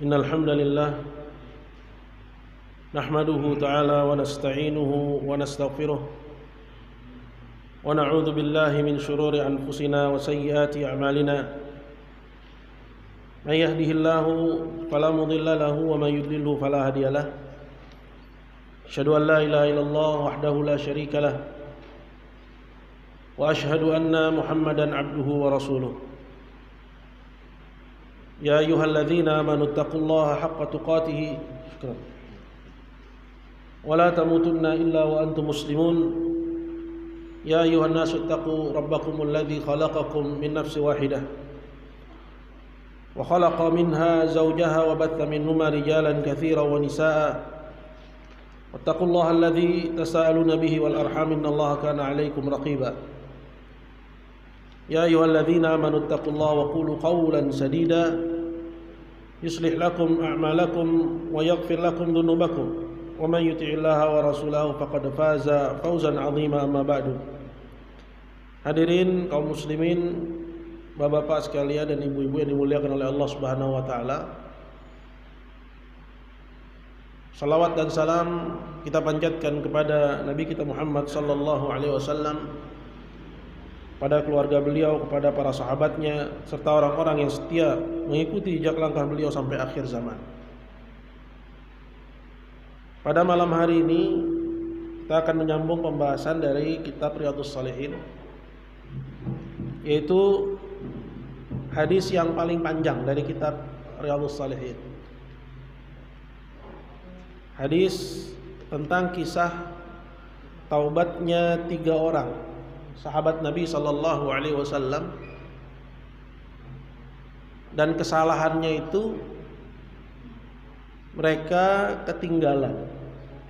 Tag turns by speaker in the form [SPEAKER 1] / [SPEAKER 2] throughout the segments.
[SPEAKER 1] Innal hamdalillah nahmaduhu ta'ala wa nasta'inuhu wa nastaghfiruh wa na'udzu billahi min shururi anfusina wa sayyiati a'malina. May yahdihillahu fala mudilla lahu wa may yudlilhu fala hadiya lahu. Asyhadu an la ilaha illallah wahdahu la syarika lah wa asyhadu anna Muhammadan abduhu wa rasuluh. Ya ayyuhalladzina amanu taqullaha haqqa tuqatih wa la tamutunna illa wa antum muslimun. Ya ayyuhan nasu taqu rabbakumul ladzi khalaqakum min nafsin wahidah wa khalaqa minha zawjaha wa batha minhuma rijalan katsiran wa nisaa'a. Wattaqullaha alladzi tasaaluna bihi wal arham innallaha kana 'alaikum raqiba. Ya ayyuhalladzina amanu taqullaha wa qulu qawlan sadida yuslih lakum a'malakum wa yaghfir lakum dhunubakum wa man yuti'illaha wa rasulahu faqad faza fawzan 'azima. Amma ba'du. Hadirin kaum muslimin, bapak-bapak sekalian dan ibu-ibu yang dimuliakan oleh Allah Subhanahu wa taala. Salawat dan salam kita panjatkan kepada Nabi kita Muhammad sallallahu alaihi wasallam, pada keluarga beliau, kepada para sahabatnya, serta orang-orang yang setia mengikuti jejak langkah beliau sampai akhir zaman. Pada malam hari ini kita akan menyambung pembahasan dari kitab Riyadhus Shalihin, yaitu hadis yang paling panjang dari kitab Riyadhus Shalihin. Hadis tentang kisah taubatnya 3 orang sahabat Nabi sallallahu alaihi wasallam, dan kesalahannya itu mereka ketinggalan,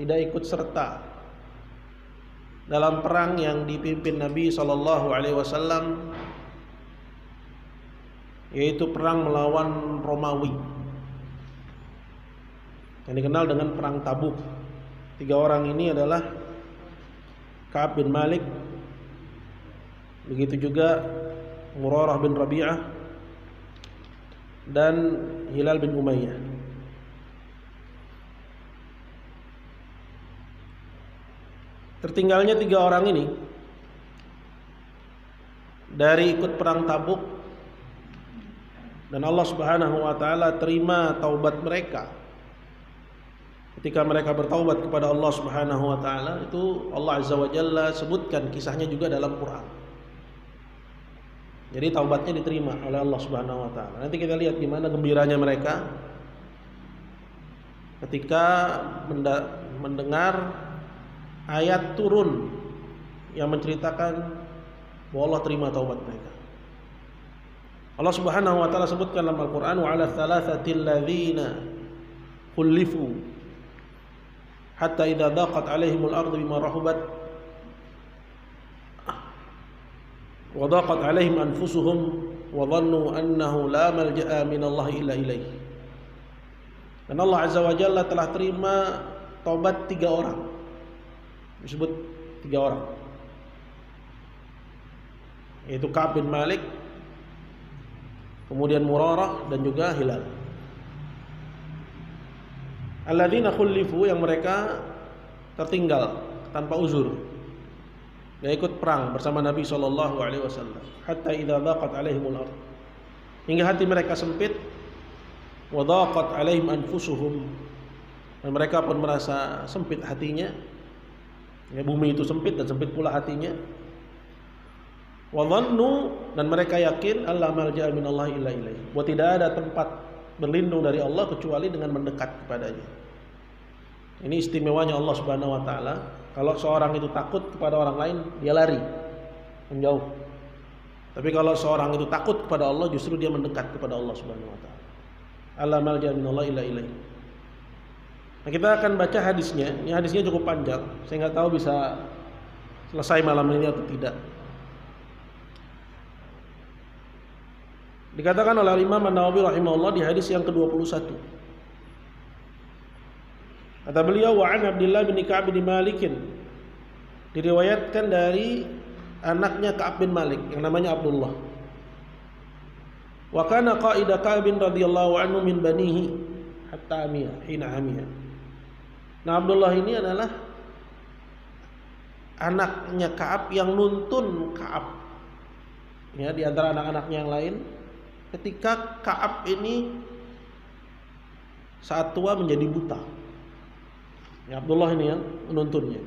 [SPEAKER 1] tidak ikut serta dalam perang yang dipimpin Nabi sallallahu alaihi wasallam, yaitu perang melawan Romawi yang dikenal dengan perang Tabuk. 3 orang ini adalah Ka'ab bin Malik, begitu juga Murarah bin Rabi'ah dan Hilal bin Umayyah. Tertinggalnya 3 orang ini dari ikut perang Tabuk, dan Allah Subhanahu wa taala terima taubat mereka. Ketika mereka bertaubat kepada Allah Subhanahu wa taala, itu Allah Azza wa Jalla sebutkan kisahnya juga dalam Quran. Jadi taubatnya diterima oleh Allah Subhanahu wa taala. Nanti kita lihat gimana gembiranya mereka ketika mendengar ayat turun yang menceritakan bahwa Allah terima taubat mereka. Allah Subhanahu wa taala sebutkan dalam Al-Qur'an, wa 'ala thalathatil ladzina khulifu hatta idza daqat 'alaihimul ardu bima rahubat wa daqat 'alaihim anfusuhum wa dhannu annahu la malja'a minallahi illa ilaih. Dan Allah Azza wa Jalla telah terima taubat 3 orang. Disebut 3 orang, yaitu Ka'ab bin Malik, kemudian Murarah, dan juga Hilal. Alladzina khulifu, yang mereka tertinggal tanpa uzur, gak ikut perang bersama Nabi sallallahu alaihi wasallam. Hatta idza daqat alaihimul ardh, hingga hati mereka sempit. Wa daqat alaihim anfusuhum, dan mereka pun merasa sempit hatinya. Ya, bumi itu sempit dan sempit pula hatinya. Wa dhannu, dan mereka yakin alla malja'a minallahi illa ilaih, bahwa tidak ada tempat berlindung dari Allah kecuali dengan mendekat kepadanya. Ini istimewanya Allah Subhanahu wa taala. Kalau seorang itu takut kepada orang lain, dia lari menjauh. Tapi kalau seorang itu takut kepada Allah, justru dia mendekat kepada Allah Subhanahu wa taala. Alla malja'a minallahi illa ilaih. Nah, kita akan baca hadisnya. Ini hadisnya cukup panjang. Saya nggak tahu bisa selesai malam ini atau tidak. Dikatakan oleh Imam An-Nawawi rahimahullah di hadis yang ke-21. Kata beliau, wa an Abdullah bin Ka'ab bin Malik, diriwayatkan dari anaknya Ka'ab bin Malik yang namanya Abdullah. Wa kana qaida Ka'ab radhiyallahu anhu min banihi, hatta amiya hina amiya. Nah, Abdullah ini adalah anaknya Ka'ab yang nuntun Ka'ab. Ya, di antara anak-anaknya yang lain, ketika Ka'ab ini saat tua menjadi buta. Ya, Abdullah ini yang menuntunnya.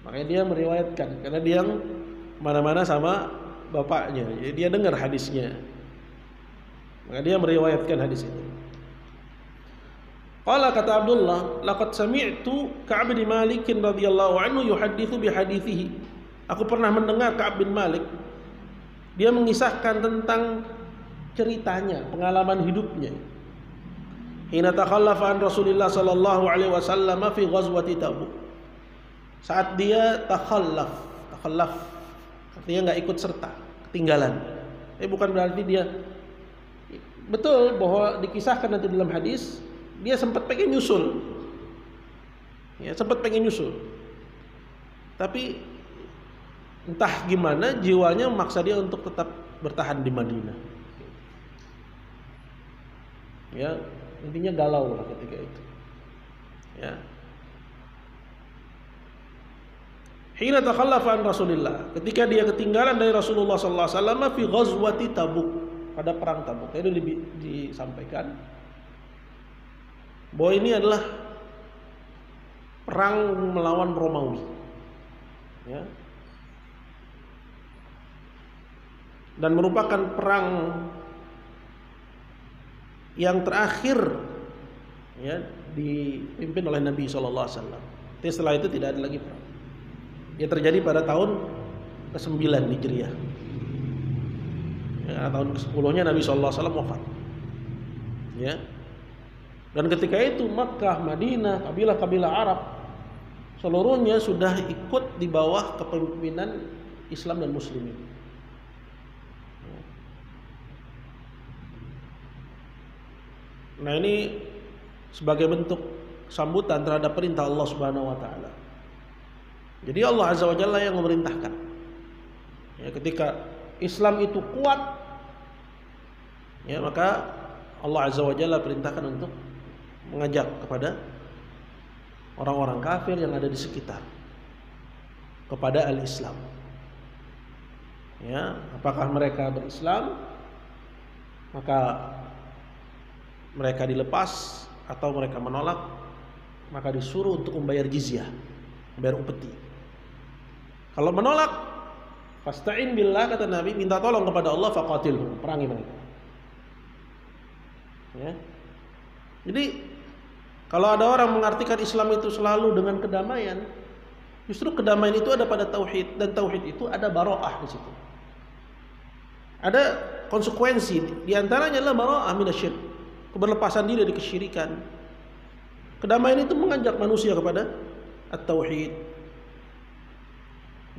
[SPEAKER 1] Makanya dia meriwayatkan, karena dia yang mana-mana sama bapaknya, jadi dia dengar hadisnya. Maka dia meriwayatkan hadis ini. Qala, kata Abdullah, laqad sami'tu Ka'ab bin Malik radhiyallahu anhu yuhadditsu bi hadithihi. Aku pernah mendengar Ka'ab bin Malik, dia mengisahkan tentang ceritanya, pengalaman hidupnya. Hina takhallafa an Rasulillah sallallahu alaihi wasallam fi ghazwati Tabuk. Saat dia takhallaf artinya enggak ikut serta, ketinggalan. Bukan berarti dia, betul bahwa dikisahkan nanti dalam hadis, dia sempat pengen nyusul. Ya, sempat pengen nyusul. Tapi entah gimana jiwanya memaksa dia untuk tetap bertahan di Madinah. Ya, intinya galau lah ketika itu. Ya. Hina takhallafa an Rasulillah, ketika dia ketinggalan dari Rasulullah sallallahu alaihi wasallam fi ghazwati Tabuk, pada perang Tabuk. Tadi disampaikan bahwa ini adalah perang melawan Romawi. Ya. Dan merupakan perang yang terakhir ya dipimpin oleh Nabi sallallahu alaihi wasallam. Setelah itu tidak ada lagi perang. Dia terjadi pada tahun ke-9 Hijriah. Ya, tahun ke-10-nya Nabi sallallahu alaihi wasallam wafat. Ya. Dan ketika itu Makkah, Madinah, kabilah-kabilah Arab seluruhnya sudah ikut di bawah kepemimpinan Islam dan Muslimin. Nah, ini sebagai bentuk sambutan terhadap perintah Allah Subhanahu wa taala. Jadi Allah Azza wa Jalla yang memerintahkan. Ya, ketika Islam itu kuat, ya, maka Allah Azza wa Jalla perintahkan untuk mengajak kepada orang-orang kafir yang ada di sekitar kepada al-Islam. Ya, apakah mereka berislam, maka mereka dilepas, atau mereka menolak, maka disuruh untuk membayar jizyah, membayar upeti. Kalau menolak, fasta'in billah, kata Nabi, minta tolong kepada Allah, faqatilhum, perangi mereka. Ya. Jadi kalau ada orang mengartikan Islam itu selalu dengan kedamaian, justru kedamaian itu ada pada tauhid, dan tauhid itu ada bara'ah di situ. Ada konsekuensi, di antaranya adalah bara'ah minasyirk, keberlepasan diri dari kesyirikan. Kedamaian itu mengajak manusia kepada at-tauhid.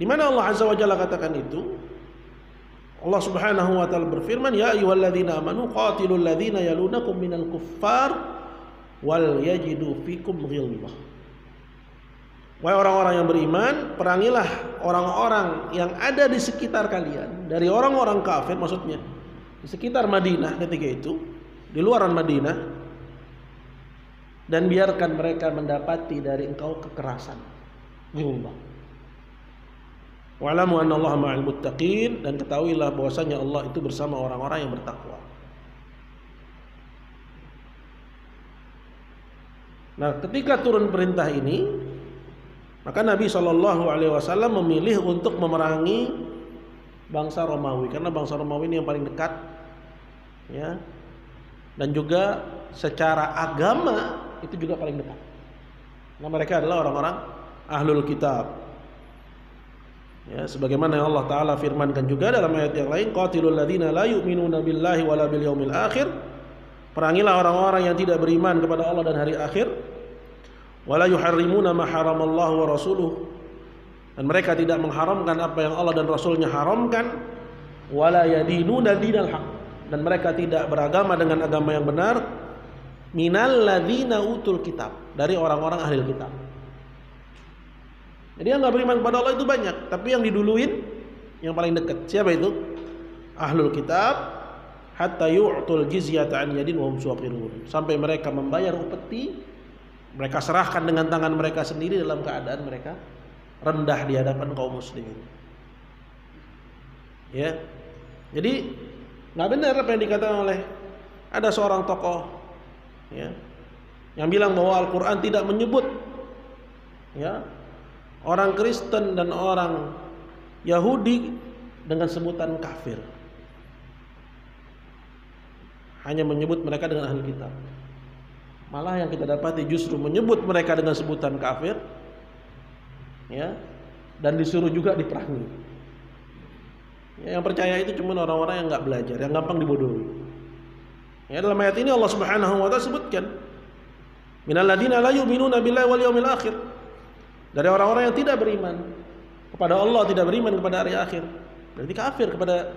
[SPEAKER 1] Di mana Allah Azza wa Jalla katakan itu? Allah Subhanahu wa taala berfirman, "Ya ayyuhalladzina amanu qatilul ladzina yalunakum minal kuffar wal yajidu fikum ghilzah." Wahai orang-orang yang beriman, perangilah orang-orang yang ada di sekitar kalian dari orang-orang kafir, maksudnya di sekitar Madinah ketika itu, di luaran Madinah, dan biarkan mereka mendapati dari engkau kekerasan. Ghilzah. Wa'lamu anna Allaha ma'al muttaqin, dan ketahuilah bahwasanya Allah itu bersama orang-orang yang bertakwa. Nah, ketika turun perintah ini, maka Nabi SAW memilih untuk memerangi bangsa Romawi, karena bangsa Romawi ini yang paling dekat, ya, dan juga secara agama itu juga paling dekat. Nah, mereka adalah orang-orang ahlul kitab. Ya, sebagaimana yang Allah Ta'ala firmankan juga dalam ayat yang lain, qatilul ladzina la yu'minuna billahi wala bil yaumil akhir, perangilah orang-orang yang tidak beriman kepada Allah dan hari akhir, wala yuharrimuna ma haramallahu wa rasuluh, dan mereka tidak mengharamkan apa yang Allah dan Rasulnya haramkan, wala yadinuna dinal haq, dan mereka tidak beragama dengan agama yang benar, minal ladzina utul kitab, dari orang-orang ahli kitab. Jadi yang nggak beriman kepada Allah itu banyak, tapi yang diduluin yang paling dekat siapa itu? Ahlul kitab, hatta yu'tul jizyata an yadin wa hum saqirun, sampai mereka membayar upeti, mereka serahkan dengan tangan mereka sendiri dalam keadaan mereka rendah di hadapan kaum muslimin. Ya. Jadi nggak benar apa yang dikatakan oleh ada seorang tokoh, ya, yang bilang bahwa Al-Quran tidak menyebut, ya, orang Kristen dan orang Yahudi dengan sebutan kafir, hanya menyebut mereka dengan ahli kitab. Malah yang kita dapati justru menyebut mereka dengan sebutan kafir, ya, dan disuruh juga diperangi. Ya, yang percaya itu cuma orang-orang yang nggak belajar, yang gampang dibodohi. Ya, dalam ayat ini Allah Subhanahu wa taala sebutkan, minal ladzina la yu'minuna billahi wal yawmil akhir, dari orang-orang yang tidak beriman kepada Allah, tidak beriman kepada hari akhir. Berarti kafir kepada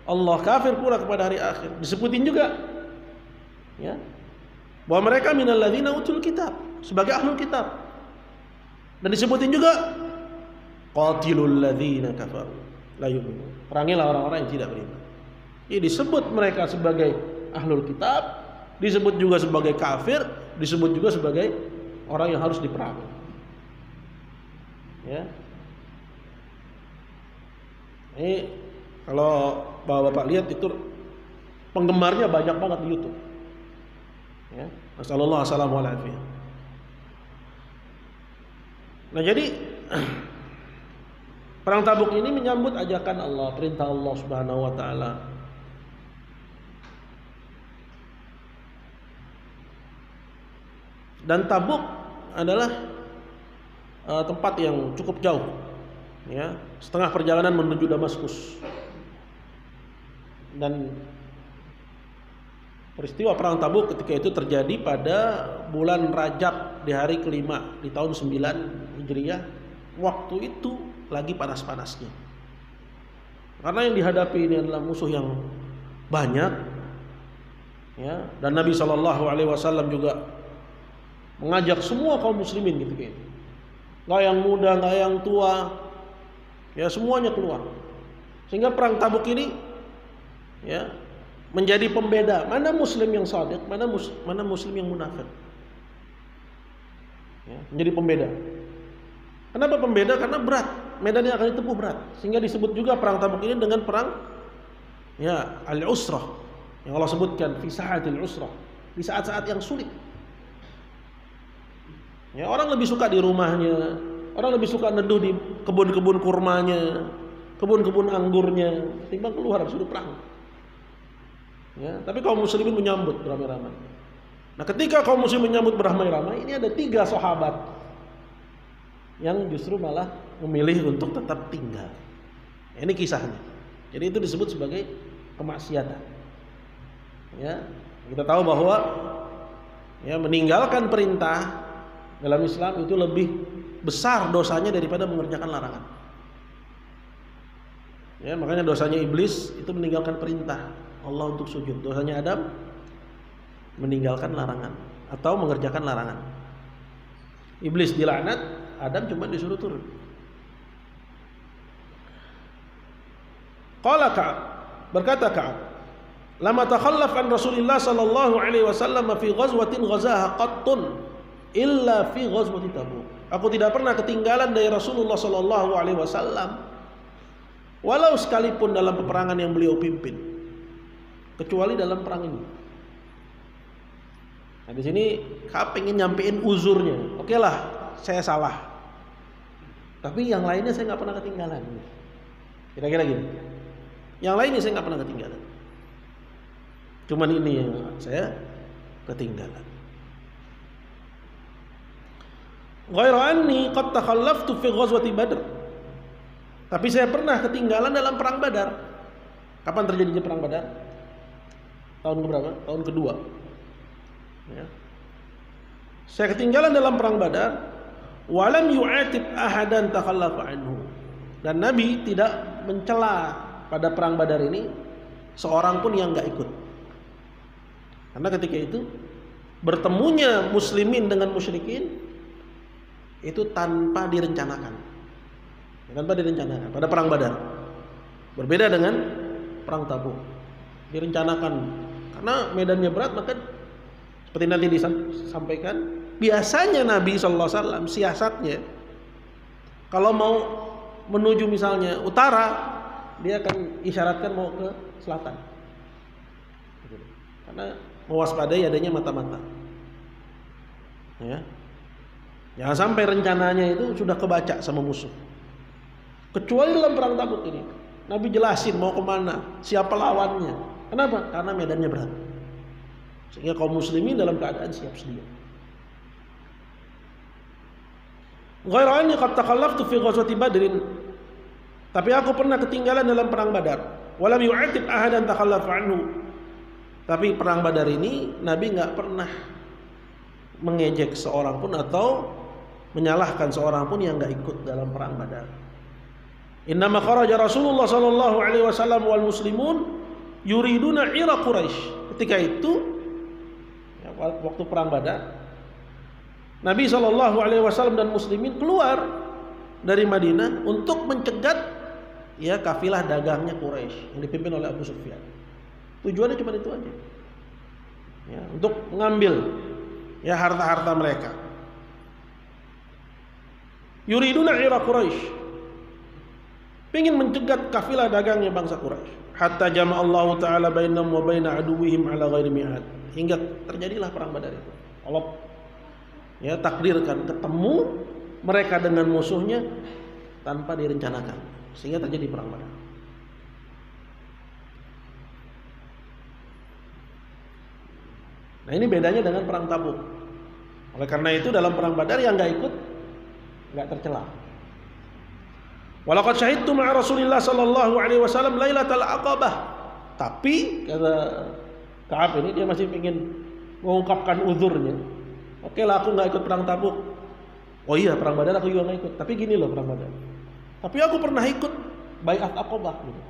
[SPEAKER 1] Allah, kafir pula kepada hari akhir. Disebutin juga, ya, bahwa mereka minal ladzina utul kitab, sebagai ahlul kitab. Dan disebutin juga qatilul ladzina kafaru la yu'minun, perangilah orang-orang yang tidak beriman. Ini disebut mereka sebagai ahlul kitab, disebut juga sebagai kafir, disebut juga sebagai orang yang harus diperangi. Ya. Ini kalau Bapak-bapak lihat itu penggemarnya banyak banget di YouTube. Ya, nasallallahu alaihi. Nah, jadi perang Tabuk ini menyambut ajakan Allah, perintah Allah Subhanahu wa taala. Dan Tabuk adalah tempat yang cukup jauh, ya, setengah perjalanan menuju Damaskus. Dan peristiwa perang Tabuk ketika itu terjadi pada bulan Rajab di hari kelima di tahun 9 Hijriah. Waktu itu lagi panas-panasnya, karena yang dihadapi ini adalah musuh yang banyak, ya, dan Nabi SAW juga mengajak semua kaum muslimin gitu kan, nggak yang muda, nggak yang tua, ya, semuanya keluar, sehingga perang Tabuk ini, ya, menjadi pembeda mana muslim yang shadiq, mana muslim yang munafik, ya, menjadi pembeda. Kenapa pembeda? Karena berat, medan yang akan ditempuh berat, sehingga disebut juga perang Tabuk ini dengan perang, ya, al-usrah, yang Allah sebutkan fi sa'atil usrah, di saat-saat yang sulit. Ya, orang lebih suka di rumahnya, orang lebih suka neduh di kebun-kebun kurmanya, kebun-kebun anggurnya, timbang keluar disuruh perang. Ya, tapi kaum muslimin menyambut beramai-ramai. Nah, ketika kaum muslimin menyambut beramai-ramai, ini ada 3 sahabat yang justru malah memilih untuk tetap tinggal. Ini kisahnya. Jadi itu disebut sebagai kemaksiatan. Ya, kita tahu bahwa, ya, meninggalkan perintah dalam Islam itu lebih besar dosanya daripada mengerjakan larangan. Ya, makanya dosanya iblis itu meninggalkan perintah Allah untuk sujud. Dosanya Adam meninggalkan larangan atau mengerjakan larangan. Iblis dilaknat, Adam cuma disuruh turun. Qala Ka'ab, berkata Ka'ab, lama takhallaf an Rasulillah sallallahu alaihi wasallam fi ghazwatin ghazaha qattun illa fi ghazwati Tabuk. Aku tidak pernah ketinggalan dari Rasulullah sallallahu alaihi wasallam walau sekalipun dalam peperangan yang beliau pimpin, kecuali dalam perang ini. Nah, di sini Ka'ab ingin nyampein uzurnya. Oke lah, saya salah, tapi yang lainnya saya nggak pernah ketinggalan. Kira-kira gini, yang lainnya saya nggak pernah ketinggalan, cuman ini yang saya ketinggalan. Ghairu anni qad takhallaftu fi ghazwati Badr. Tapi saya pernah ketinggalan dalam perang Badar. Kapan terjadinya perang Badar? Tahun keberapa? Tahun kedua. Ya. Saya ketinggalan dalam perang Badar. Walam yu'atib ahadan takhallafa anhu. Dan Nabi tidak mencela pada perang Badar ini seorang pun yang enggak ikut. Karena ketika itu bertemunya muslimin dengan musyrikin itu tanpa direncanakan. Tanpa direncanakan pada perang Badar. Berbeda dengan perang Tabuk. direncanakan. Karena medannya berat, maka seperti nanti disampaikan, biasanya Nabi SAW siasatnya kalau mau menuju misalnya utara, dia akan isyaratkan mau ke selatan. Karena mewaspadai adanya mata-mata. Ya. Jangan sampai rencananya itu sudah kebaca sama musuh. Kecuali dalam perang Tabuk ini, Nabi jelasin mau kemana, siapa lawannya. Kenapa? Karena medannya berat. Sehingga kaum muslimin dalam keadaan siap sedia. Ghairu anni qad takhallaftu fi ghazwati Badrin. Tapi aku pernah ketinggalan dalam perang Badar. Walam yu'atib ahadan takhallafa anhu. Tapi perang Badar ini Nabi enggak pernah mengejek seorang pun atau menyalahkan seorang pun yang enggak ikut dalam perang Badar. Innama kharaja Rasulullah sallallahu alaihi wasallam wal muslimun yuriduna ira Quraisy. Ketika itu ya, waktu perang Badar, Nabi sallallahu alaihi wasallam dan muslimin keluar dari Madinah untuk mencegat ya kafilah dagangnya Quraisy yang dipimpin oleh Abu Sufyan. Tujuannya cuma itu aja. Ya, untuk mengambil ya harta-harta mereka. Yuriduna ira Quraisy. Pengen mencegat kafilah dagangnya bangsa Quraisy. Hatta jama'a Allah taala bainahum wa baina aduwwihim ala ghairi mi'ad. Hingga terjadilah perang Badar itu. Allah ya takdirkan ketemu mereka dengan musuhnya tanpa direncanakan, sehingga terjadi perang Badar. Nah, ini bedanya dengan perang Tabuk. Oleh karena itu dalam perang Badar yang enggak ikut enggak tercela. Walaqad syahidtu ma'a Rasulillah sallallahu alaihi wasallam Lailatul Aqabah. Tapi kata Ka'ab ini dia masih ingin mengungkapkan uzurnya. Oke lah, aku nggak ikut perang Tabuk. Oh iya, perang Badar aku juga nggak ikut. Tapi gini loh perang Badar. Tapi aku pernah ikut Bai'at Aqabah gitu.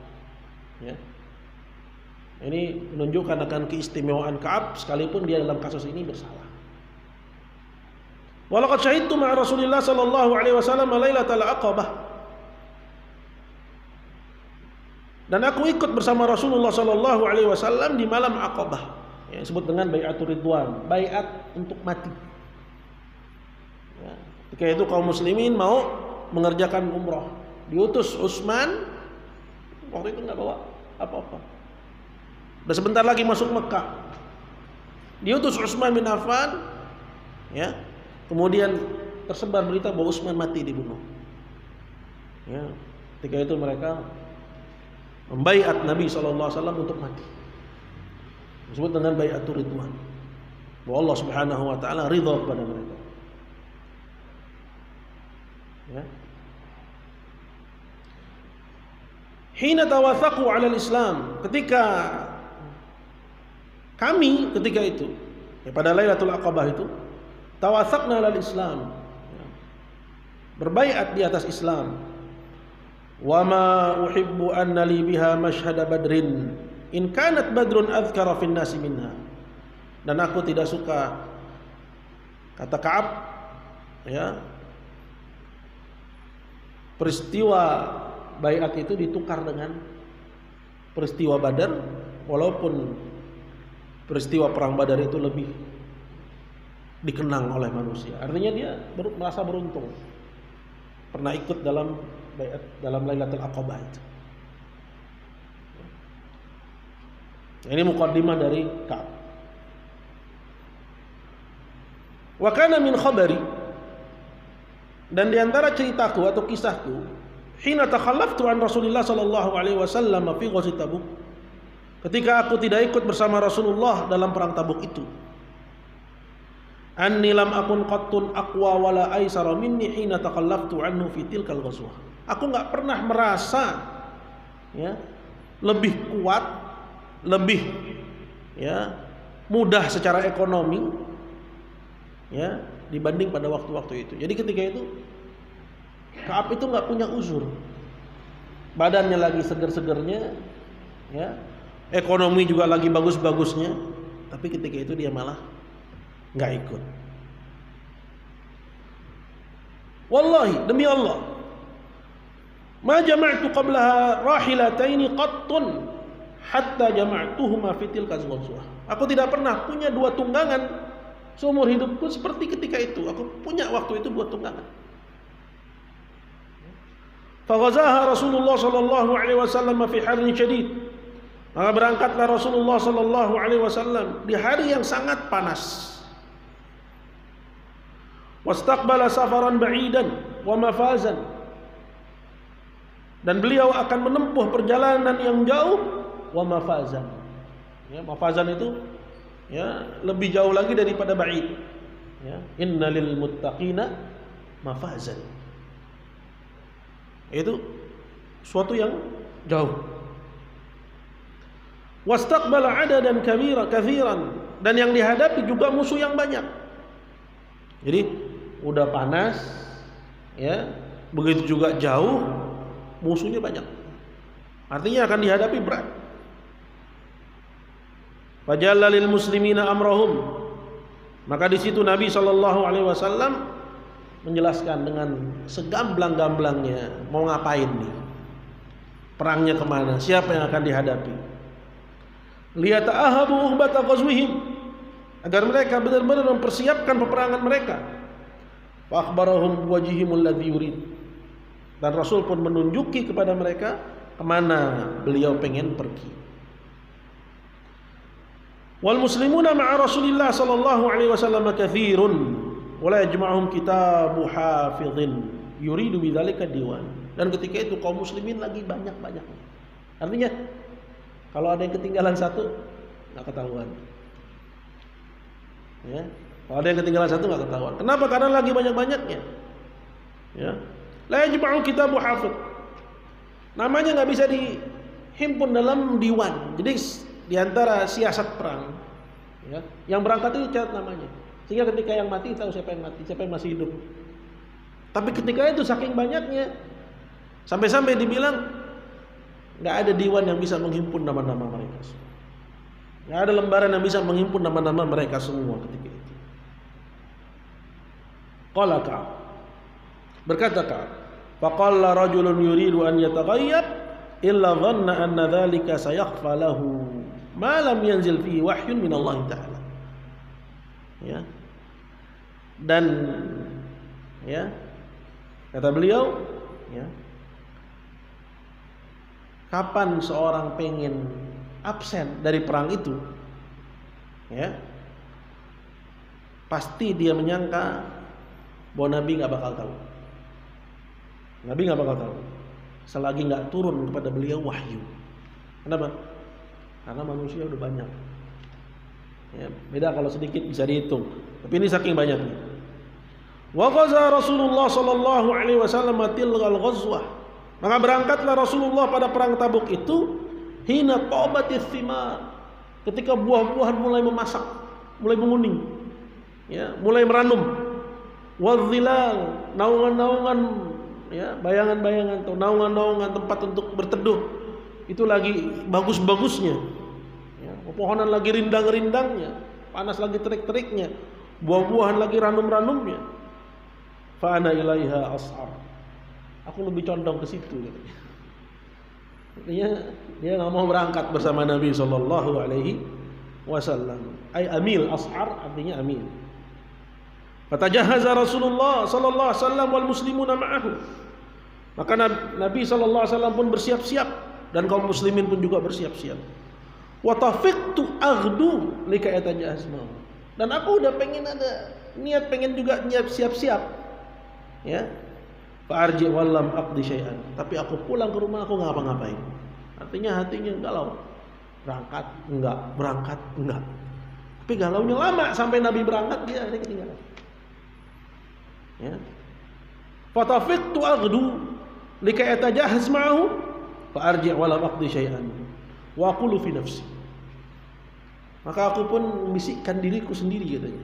[SPEAKER 1] Ya. Ini menunjukkan akan keistimewaan Ka'ab sekalipun dia dalam kasus ini bersalah. Walaqad syahidtu ma'a Rasulillah sallallahu alaihi wasallam Lailatul Aqabah. Dan aku ikut bersama Rasulullah sallallahu alaihi wasallam di malam Aqabah. Ya, disebut dengan Bai'atur Ridwan, baiat untuk mati. Ya, ketika itu kaum muslimin mau mengerjakan umrah, diutus Utsman, waktu itu nggak bawa apa-apa. Udah sebentar lagi masuk Mekah, diutus Utsman bin Affan, ya, kemudian tersebar berita bahwa Utsman mati dibunuh. Ya, ketika itu mereka membaiat Nabi SAW untuk mati. Disebut dengan Bai'atur Ridwan. Bahwa Allah Subhanahu wa taala ridha kepada mereka. Ya. Hina tawathaqu 'ala al-Islam, ketika kami ketika itu ya, pada Lailatul Aqabah itu tawathaqna 'ala al-Islam. Ya. Berbaiat di atas Islam. Wa ma uhibbu anna li biha mashhada badrin in kanat badrun adhkara fin nasi minha. Dan aku tidak suka, kata Ka'ab, ya, peristiwa baiat itu ditukar dengan peristiwa Badar, walaupun peristiwa perang Badar itu lebih dikenang oleh manusia. Artinya dia merasa beruntung pernah ikut dalam baiat dalam Lailatul Aqabah itu. Ini muqaddimah dari Ka'ab. Wa kana min khabari, dan diantara ceritaku atau kisahku, hina takhallaftu an Rasulillah sallallahu alaihi wasallam fi ghazwat Tabuk, ketika aku tidak ikut bersama Rasulullah dalam perang Tabuk itu. Anni lam akun qattun aqwa wala aisara minni hina takhallaftu anhu fi tilkal ghazwah. Aku enggak pernah merasa ya lebih kuat, lebih ya mudah secara ekonomi ya dibanding pada waktu-waktu itu. Jadi ketika itu Ka'ab itu enggak punya uzur. Badannya lagi seger-segernya ya, ekonomi juga lagi bagus-bagusnya, tapi ketika itu dia malah enggak ikut. Wallahi, demi Allah, ma jama'tu qablaha rahilataini qattun hatta jama'tuhuma fi tilka ghazwah. Aku tidak pernah punya dua tunggangan seumur hidupku seperti ketika itu. Aku punya waktu itu dua tunggangan. Faghazaha Rasulullah sallallahu alaihi wasallam fi harrin syadid. Maka berangkatlah Rasulullah sallallahu alaihi wasallam di hari yang sangat panas. Wastaqbala safaran ba'idan wa mafazan. Dan beliau akan menempuh perjalanan yang jauh wa mafazan. Ya, mafazan itu ya lebih jauh lagi daripada ba'id. Ya, innalil muttaqina mafazan. Itu suatu yang jauh. Wastaqbala adadan katsiran, dan yang dihadapi juga musuh yang banyak. Jadi udah panas ya, begitu juga jauh, musuhnya banyak. Artinya akan dihadapi berat. Fajalla lil muslimina amrahum. Maka di situ Nabi sallallahu alaihi wasallam menjelaskan dengan segamblang-gamblangnya mau ngapain nih, perangnya kemana, siapa yang akan dihadapi. Liyata'ahabu uhbata ghazwihim, agar mereka benar-benar mempersiapkan peperangan mereka. Fa akhbarahum wajhihimul ladzi yurid, dan Rasul pun menunjuki kepada mereka kemana beliau pengen pergi. Wal muslimuna ma'a Rasulillah sallallahu alaihi wasallam katsirun wala yajma'uhum kitabu hafidhin yuridu bidzalika diwan. Dan ketika itu kaum muslimin lagi banyak-banyaknya. Artinya kalau ada yang ketinggalan satu enggak ketahuan. Ya, kalau ada yang ketinggalan satu enggak ketahuan. Kenapa? Karena lagi banyak-banyaknya. Ya. La yajma'u kitabu hafidh. Namanya enggak bisa dihimpun dalam diwan. Jadi di antara siasat perang, ya, yang berangkat itu catat namanya. Sehingga ketika yang mati tahu siapa yang mati, siapa yang masih hidup. Tapi ketika itu saking banyaknya, sampai-sampai dibilang nggak ada diwan yang bisa menghimpun nama-nama mereka. Nggak ada lembaran yang bisa menghimpun nama-nama mereka semua ketika itu. Qala Ka'ab, berkata Ka'ab, faqala rajulun yuridu an yataghayyab illa dhanna anna dhalika sayakhfa lahu ma lam yanzil fihi wahyun min Allah Ta'ala. Ya. Dan ya, kata beliau, ya, kapan seorang pengen absen dari perang itu, ya, pasti dia menyangka bahwa Nabi nggak bakal tahu. Nabi nggak bakal tahu selagi nggak turun kepada beliau wahyu. Kenapa? Karena manusia udah banyak. Ya, beda kalau sedikit bisa dihitung, tapi ini saking banyaknya. Wa ghaza Rasulullah sallallahu alaihi wasallam tilgal ghazwah. Maka berangkatlah Rasulullah pada perang Tabuk itu hina tabatis thimar, ketika buah-buahan mulai memasak, mulai menguning, ya, mulai meranum. Wadzilal, naungan-naungan, ya, bayangan-bayangan atau naungan-naungan tempat untuk berteduh itu lagi bagus-bagusnya. Ya, pepohonan lagi rindang-rindangnya, panas lagi terik-teriknya, buah-buahan lagi ranum-ranumnya. Fa ana ilaiha as'ar. Aku lebih condong ke situ katanya. Artinya dia enggak mau berangkat bersama Nabi sallallahu alaihi wasallam. Ai amil, as'ar artinya amil. Fatajahaza Rasulullah sallallahu alaihi wasallam wal muslimuna ma'ahu. Maka Nabi sallallahu alaihi wasallam pun bersiap-siap dan kaum muslimin pun juga bersiap-siap. Wa tafiqtu aghdu lika yatajahazma. Dan aku udah pengen ada niat pengen juga niat siap-siap. Ya, fa'arji wallam aqdi syai'an. Tapi aku pulang ke rumah aku nggak ngapa-ngapain. Artinya hatinya galau. Berangkat enggak. Tapi galaunya lama sampai Nabi berangkat dia ada ketinggalan. Ya. Fatafiqtu aghdu lika yatajahaz ma'ahu fa'arji wallam aqdi syai'an wa aqulu fi nafsi. Maka aku pun membisikkan diriku sendiri katanya.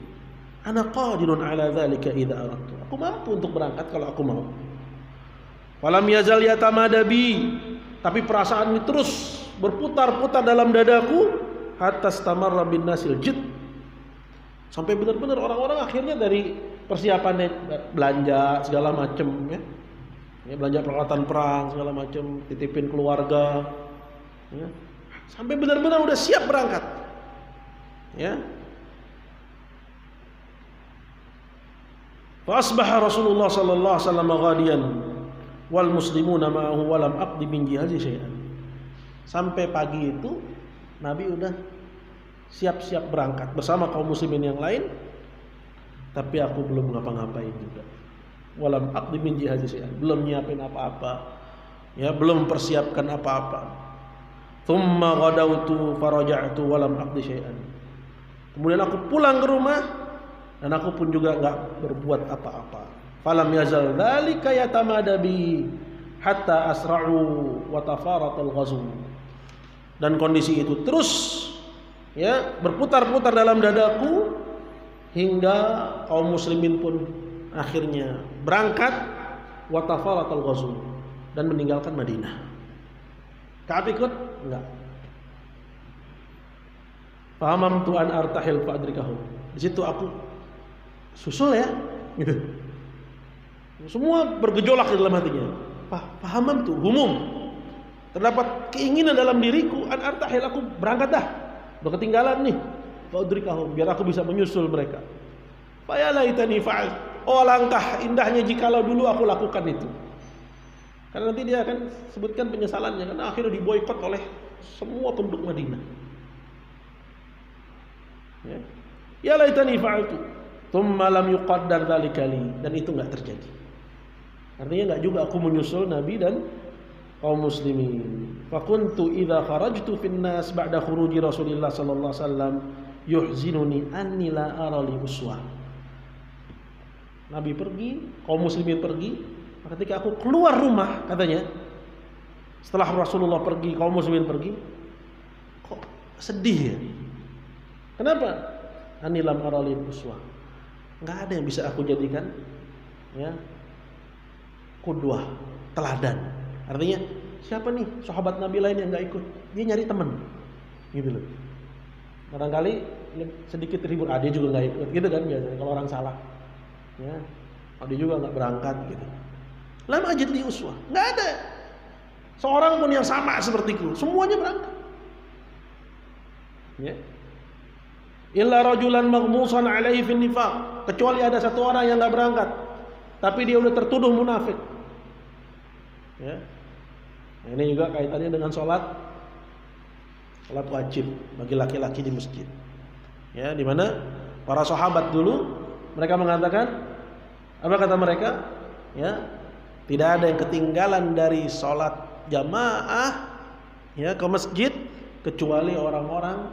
[SPEAKER 1] Ana qadirun ala dzalika idza aradtu. Aku mampu untuk berangkat kalau aku mau. Falam yazal yatamadabi, tapi perasaan ini terus berputar-putar dalam dadaku hatta stamarra bin nasil jid. Sampai benar-benar orang-orang akhirnya dari persiapannya belanja segala macam, ya. Ya, belanja peralatan perang segala macam, titipin keluarga, ya. Sampai benar-benar udah siap berangkat. Ya. Fa asbaha Rasulullah sallallahu alaihi wasallam ghadiyan wal muslimuna ma'ahu wa lam aqdi min jihadi syai'an. Sampai pagi itu Nabi udah siap-siap berangkat bersama kaum muslimin yang lain, tapi aku belum ngapa-ngapain juga. Walam aqdi min jihadi syai'an, belum nyiapin apa-apa. Ya, belum persiapkan apa-apa. Tsumma ghadawtu faraja'tu walam aqdi syai'an. Kemudian aku pulang ke rumah dan aku pun juga enggak berbuat apa-apa. Falam yazal dzalika yatamada bi hatta asra'u wa tafaratul ghazw. Dan kondisi itu terus ya berputar-putar dalam dadaku hingga kaum muslimin pun akhirnya berangkat wa tafaratul ghazw dan meninggalkan Madinah. Ka'ab ikut? Enggak. Fahamamtu an artahil fa adrikahu. Di situ aku susul ya, gitu. Semua bergejolak di dalam hatinya. Fahamamtu, humum. Terdapat keinginan dalam diriku an artahil, aku berangkat dah. Udah ketinggalan nih. Fa adrikahu, biar aku bisa menyusul mereka. Fa ya laitani fa'al. Oh, alangkah indahnya jikalau dulu aku lakukan itu. Karena nanti dia akan sebutkan penyesalannya, karena akhirnya diboikot oleh semua penduduk Madinah. Ya laitani fa'altu, tsumma lam yuqaddar dzalika li, dan itu enggak terjadi. Artinya enggak juga aku menyusul Nabi dan kaum muslimin. Fa kuntu idza kharajtu fin nas ba'da khuruji Rasulillah sallallahu alaihi wasallam yuhzinuni anni la ara li uswah. Nabi pergi, kaum muslimin pergi. Ketika aku keluar rumah, katanya, setelah Rasulullah pergi, kaum muslimin pergi, kok sedih ya? Kenapa? Anilam aralin uswah. Nggak ada yang bisa aku jadikan, ya, qudwah, teladan. Artinya, siapa nih sahabat Nabi lain yang nggak ikut? Dia nyari teman, gitu loh. Barangkali sedikit terhibur, dia juga nggak ikut, gitu kan biasanya kalau orang salah. Ya, dia juga nggak berangkat, gitu. Lam ajid li uswah, nggak ada seorang pun yang sama sepertiku, semuanya berangkat. Ya. Illa rajulan maghmusan alaihi fin nifaq, kecuali ada satu orang yang nggak berangkat, tapi dia udah tertuduh munafik. Ya. Nah, ini juga kaitannya dengan sholat wajib bagi laki-laki di masjid. Ya, di mana para sahabat dulu mereka mengatakan, apa kata mereka? Ya. Tidak ada yang ketinggalan dari sholat jamaah ya ke masjid kecuali orang-orang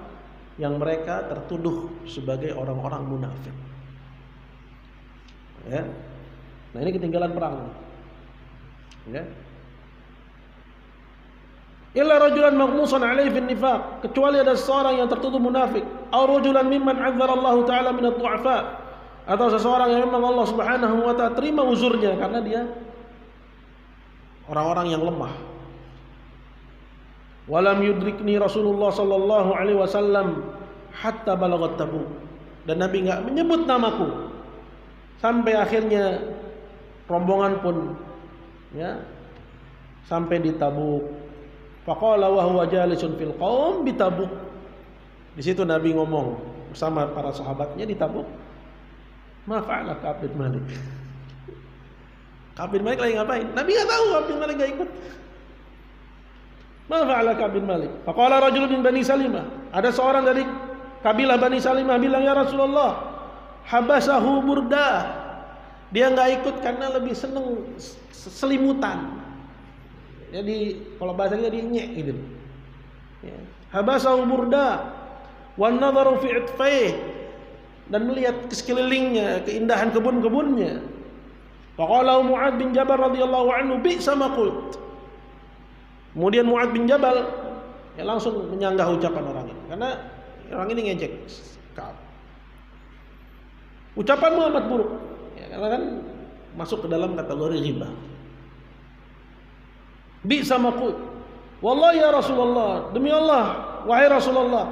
[SPEAKER 1] yang mereka tertuduh sebagai orang-orang munafik. Ya. Nah, ini ketinggalan perang. Ya. Illa rajulan maghmusan alaihi fin nifaq, kecuali ada seorang yang tertuduh munafik, aw rajulan mimman 'azzara Allah taala min ad-du'afa, atau seseorang yang memang Allah Subhanahu wa taala terima uzurnya karena dia orang-orang yang lemah. Walam yudrikni Rasulullah sallallahu alaihi wasallam hatta balagat Tabuk, dan Nabi enggak menyebut namaku sampai akhirnya rombongan pun ya sampai di Tabuk. Faqala wa huwa jalisun fil qaum bi Tabuk. Di situ Nabi ngomong bersama para sahabatnya di Tabuk. Ma fa'ala Ka'ab bin Malik. Ka'ab bin Malik lagi ngapain? Nabi nggak tahu Ka'ab bin Malik nggak ikut. Ma fa'ala Ka'ab bin Malik? Faqala rajulun min Bani Salimah. Ada seorang dari kabilah Bani Salimah bilang, ya Rasulullah, habasahu Burdah. Dia nggak ikut karena lebih seneng selimutan. Jadi kalau bahasanya dia nyek gitu. Ya. Habasahu Burdah wan nadharu fi itfaih, dan melihat ke sekelilingnya, keindahan kebun-kebunnya. Faqala Mu'adz bin Jabal radhiyallahu anhu bi'sa ma qult. Kemudian Mu'adz bin Jabal ya langsung menyanggah ucapan orang ini, karena orang ini ngejek Ka'ab. Ucapanmu amat buruk, ya, karena kan masuk ke dalam kategori ghibah. Bi'sa ma qult. Wallahi ya Rasulullah, demi Allah wahai Rasulullah,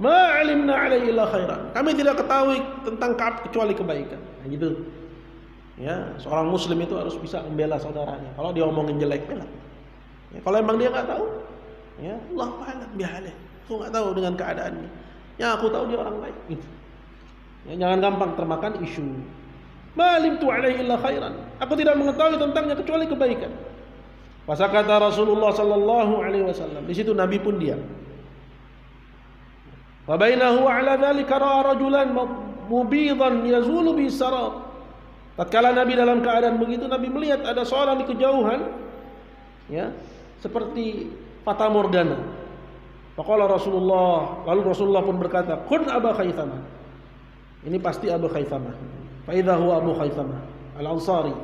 [SPEAKER 1] ma 'alimna 'alaihi illa khairan. Kami tidak ketahui tentang Ka'ab kecuali kebaikan. Nah, gitu. Ya, seorang muslim itu harus bisa membela saudaranya. Kalau dia omongin jelek, bela. Ya, kalau emang dia nggak tahu, Ya, Allahu a'lam bihalih. Aku enggak tahu dengan keadaannya. Yang aku tahu dia orang baik gitu. Ya, jangan gampang termakan isu. Malim tu alaihi illa khairan. Aku tidak mengetahui tentangnya kecuali kebaikan. Fasakata Rasulullah sallallahu alaihi wasallam. Di situ Nabi pun diam. Wa bainahu ala dzalika ra'a rajulan mubidan yazulu bi sarab. Tatkala Nabi dalam keadaan begitu, Nabi melihat ada seorang di kejauhan, ya, seperti fata morgana. Faqala Rasulullah, lalu Rasulullah pun berkata, "Kun Aba Khaythamah." Ini pasti Abu Khaythamah. Fa idza huwa Abu Khaythamah Al-Ansari.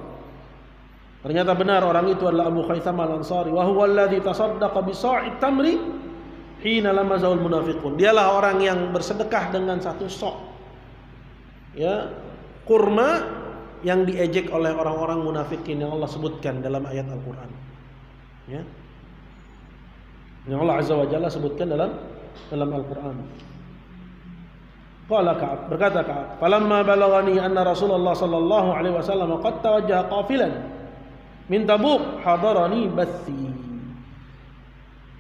[SPEAKER 1] Ternyata benar orang itu adalah Abu Khaythamah Al-Ansari. Wa huwa alladhi tasaddaqa bi sa'id tamri hina lamazahul munafiqun. Dialah orang yang bersedekah dengan satu sok, ya, kurma yang diejek oleh orang-orang munafikin yang Allah sebutkan dalam ayat Al-Quran, ya, yang Allah Azza wa Jalla sebutkan dalam Al-Quran. Qala Ka'ab, berkata Ka'ab, falamma balaghani anna Rasulullah sallallahu alaihi wasallam qad tawajjaha qafilan min Tabuk hadarani bathi.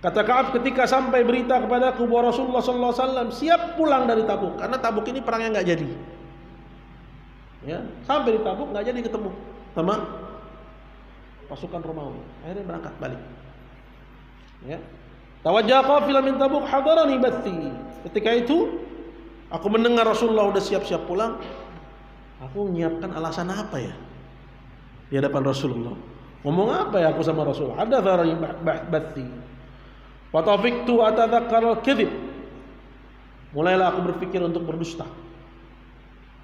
[SPEAKER 1] Kata Ka'ab, ketika sampai berita kepadaku bahwa Rasulullah sallallahu alaihi wasallam siap pulang dari Tabuk, karena Tabuk ini perangnya enggak jadi. Ya, sampai di Tabuk nggak jadi ketemu sama pasukan Romawi. Akhirnya berangkat balik. Ya. Tawajjaha qafilan min Tabuk hadarani bathi. Ketika itu aku mendengar Rasulullah udah siap-siap pulang. Aku menyiapkan alasan apa ya di hadapan Rasulullah? Ngomong apa ya aku sama Rasul? Hadatsani bathi. Wa tafiqtu atadzakkar al-kadhib. Mulailah aku berpikir untuk berdusta,